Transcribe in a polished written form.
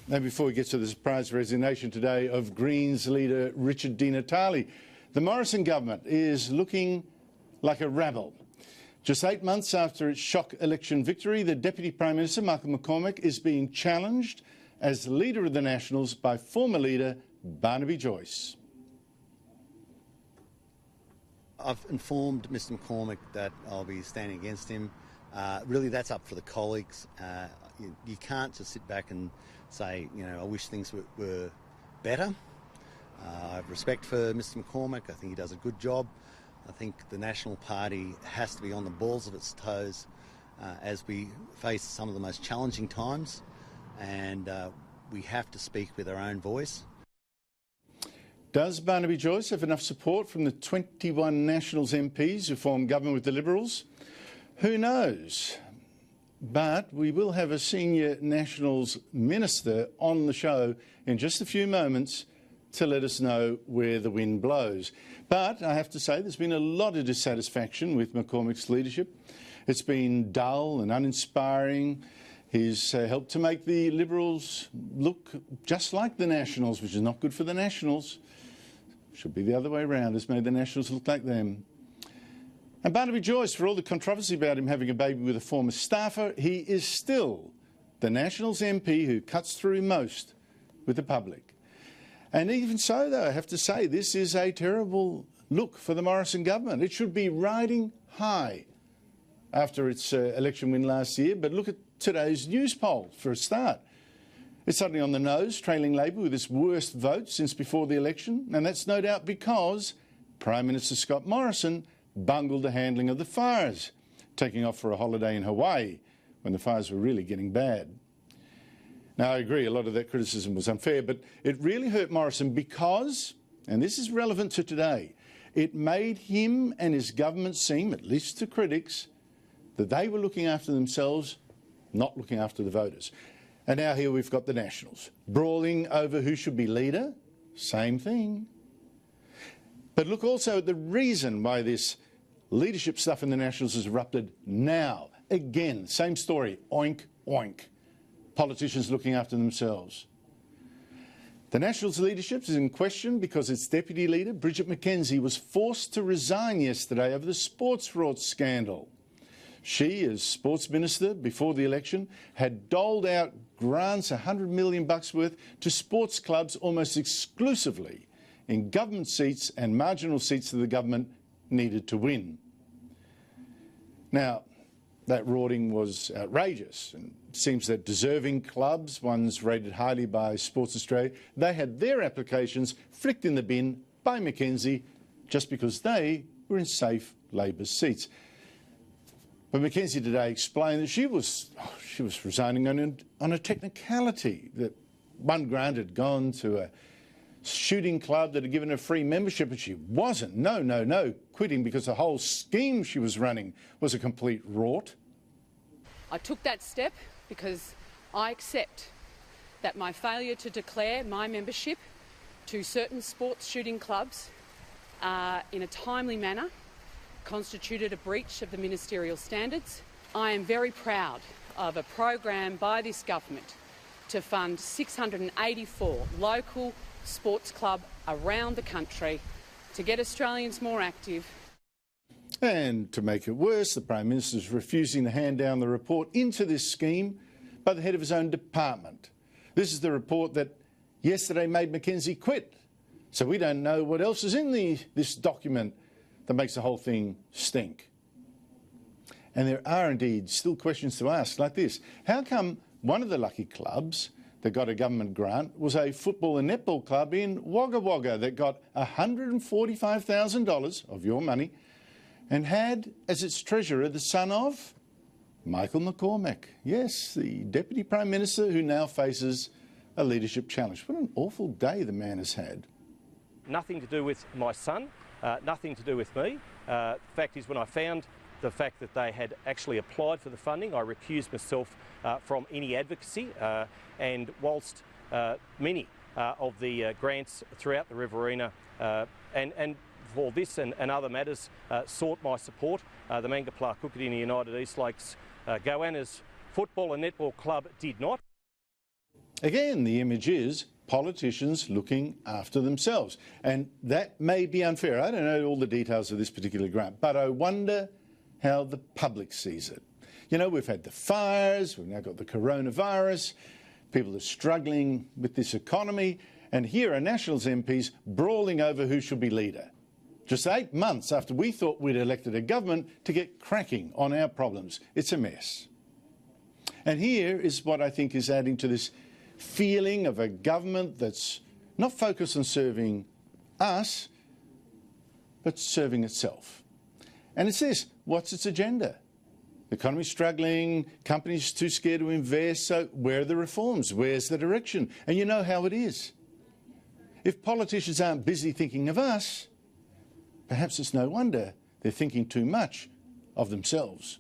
And before we get to the surprise resignation today of Greens leader Richard Di Natale, the Morrison government is looking like a rabble. Just 8 months after its shock election victory, the Deputy Prime Minister, McCormack, is being challenged as leader of the Nationals by former leader Barnaby Joyce. I've informed Mr McCormack that I'll be standing against him. Really, that's up for the colleagues. You can't just sit back and say, you know, I wish things were better. I have respect for Mr McCormack. I think he does a good job. I think the National Party has to be on the balls of its toes as we face some of the most challenging times, and we have to speak with our own voice. Does Barnaby Joyce have enough support from the 21 Nationals MPs who form government with the Liberals? Who knows? But we will have a senior Nationals minister on the show in just a few moments to let us know where the wind blows. But I have to say there's been a lot of dissatisfaction with McCormack's leadership. It's been dull and uninspiring. He's helped to make the Liberals look just like the Nationals, which is not good for the Nationals. Should be the other way around. It's made the Nationals look like them. And Barnaby Joyce, for all the controversy about him having a baby with a former staffer, he is still the Nationals MP who cuts through most with the public. And even so, though, I have to say, this is a terrible look for the Morrison government. It should be riding high after its election win last year. But look at today's Newspoll for a start. It's suddenly on the nose, trailing Labor with its worst vote since before the election. And that's no doubt because Prime Minister Scott Morrison bungled the handling of the fires, taking off for a holiday in Hawaii when the fires were really getting bad. Now, I agree, a lot of that criticism was unfair, but it really hurt Morrison because, and this is relevant to today, it made him and his government seem, at least to critics, that they were looking after themselves, not looking after the voters. And now here we've got the Nationals brawling over who should be leader. Same thing. But look also at the reason why this leadership stuff in the Nationals has erupted now. Again, same story, oink, oink. Politicians looking after themselves. The Nationals' leadership is in question because its deputy leader, McKenzies, was forced to resign yesterday over the sports fraud scandal. She, as sports minister before the election, had doled out grants, $100 million worth, to sports clubs almost exclusively in government seats and marginal seats that the government needed to win. Now, that rorting was outrageous, and it seems that deserving clubs, ones rated highly by Sports Australia, they had their applications flicked in the bin by McKenzies just because they were in safe Labor seats. But McKenzies today explained that she was resigning on a technicality, that one grant had gone to a shooting club that had given her free membership, and she wasn't, no, quitting because the whole scheme she was running was a complete rort. I took that step because I accept that my failure to declare my membership to certain sports shooting clubs in a timely manner constituted a breach of the ministerial standards. I am very proud of a program by this government to fund 684 local sports clubs around the country to get Australians more active. And to make it worse, the Prime Minister is refusing to hand down the report into this scheme by the head of his own department. This is the report that yesterday made McKenzies quit. So we don't know what else is in this document that makes the whole thing stink. And there are indeed still questions to ask, like this. How come one of the lucky clubs that got a government grant was a football and netball club in Wagga Wagga that got $145,000 of your money and had as its treasurer the son of Michael McCormack? Yes, the Deputy Prime Minister who now faces a leadership challenge. What an awful day the man has had. Nothing to do with my son. Nothing to do with me. The fact is, when I found the fact that they had actually applied for the funding, I recused myself from any advocacy, and whilst many of the grants throughout the Riverina and for this and other matters sought my support, the Mangapla Cookadini United East Lakes Goannas Football and Netball Club did not. Again, the image is politicians looking after themselves. And that may be unfair. I don't know all the details of this particular grant, but I wonder how the public sees it. You know, we've had the fires, we've now got the coronavirus, people are struggling with this economy, and here are Nationals MPs brawling over who should be leader. Just 8 months after we thought we'd elected a government to get cracking on our problems. It's a mess. And here is what I think is adding to this feeling of a government that's not focused on serving us, but serving itself. And it's this: what's its agenda? The economy's struggling, companies too scared to invest, so where are the reforms? Where's the direction? And you know how it is. If politicians aren't busy thinking of us, perhaps it's no wonder they're thinking too much of themselves.